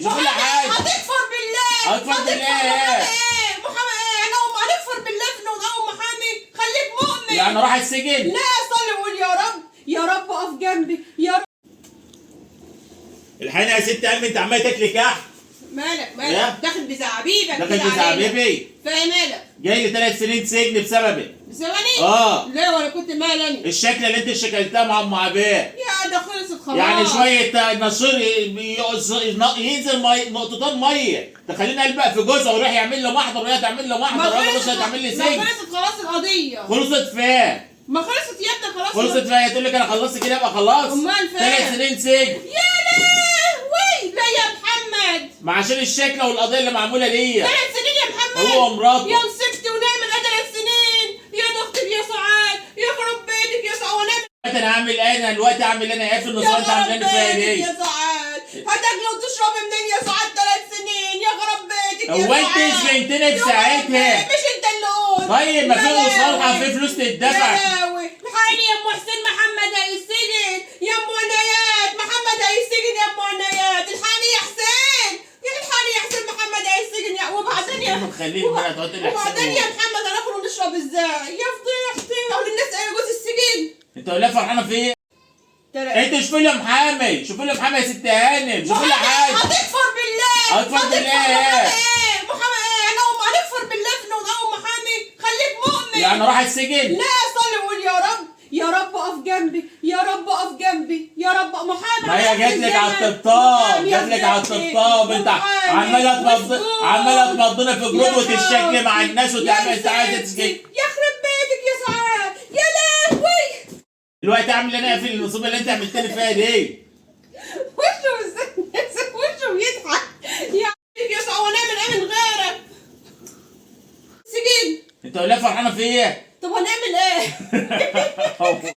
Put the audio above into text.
شوف لي حاجه. هتكفر بالله. هتكفر بالله ايه؟ محامي ايه؟ انا هنكفر بالله في نوم محامي؟ خليك مؤمن. يعني راح السجن؟ لا، صلي وقول يا رب، يا رب اقف جنبي يا رب. الحقيقه يا ست قلبي، انت عمال تاكلي كحك. مالك إيه؟ داخل بزعبيبك داخل كده علينا. بزعبيبي. فاهم مالك؟ جاي لي 3 سنين سجن بسببك. بثواني؟ اه. ليه وانا كنت مالني؟ الشكله اللي انت شكلتها مع ام عباء. يا ده خلصت خلاص. يعني شويه نشير ينزل نقطتين ميه تخليني البق في جوزها ويروح يعمل له محضر وهي تعمل له محضر وهي مش هتعمل لي سجن. ما خلصت خلاص القضيه. خلصت فين؟ ما خلصت يا ابني خلاص. خلصت فين؟ تقول لك انا خلصت كده يبقى خلاص؟ امال فين؟ 3 سنين سجن. يا لهوي، لا يا محمد. ما عشان الشكله والقضيه اللي معموله ليا. 3 سنين يا محمد. هو ومراته. يا مسكت ونعمل 3 سنين يا دكتور يا سعاد، يا خرب بيتك يا سعاد ونعمل. انا هعمل ايه؟ انا دلوقتي هعمل انا ايه في النصيحه انت عاملاني فيها دي؟ يا سعاد هتاكلي وتشربي منين يا سعاد 3 سنين؟ يا خرب بيتك يا سعاد. هو انت سجنتني في ساعتها؟ مش انت اللي قلت. طيب ما في يا مصالحه لهوي. في فلوس تدفع. يا لهوي، الحقيني يا ام حسين، محمد هيسجن. يا ام عنايات، محمد هيسجن يا ام عنايات. الحقيني يا حسين، الحقيني يا حسين، محمد هيسجن. وبعدين يا خليه المرأة تقعد تقول لي وبعدين يا محمد هناكل ونشرب ازاي؟ يا فضيحتي. اقول للناس ايه جوز السجن؟ انت ولا فرحانه في ايه؟ انت شوفي لي محامي، شوفي لي محامي يا ست هانم، شوفي لي حاجه. هتكفر بالله. هتكفر بالله ايه؟ محامي ايه؟ انا هنكفر بالله في نوم محامي؟ خليك مؤمن. يعني راح السجن؟ لا، صلي وقول يا رب، يا رب اقف جنبي يا رب اقف جنبي يا رب. محامي ما هي جات لك على الطبطاب، جات لك على الطبطاب. انت عماله تمضينا في جروب وتشكلي مع الناس وتعمل انت عايزه تسجن. يخرب بيتك يا سعاد، يا لهوي. دلوقتي اعمل انا ايه في النصيبه اللي انت عملتني فيها دي؟ وشه بيضحك. يا سعاد ونعمل ايه من غيرك؟ سجن. انت ولا فرحانه في ايه؟ طب هنعمل ايه؟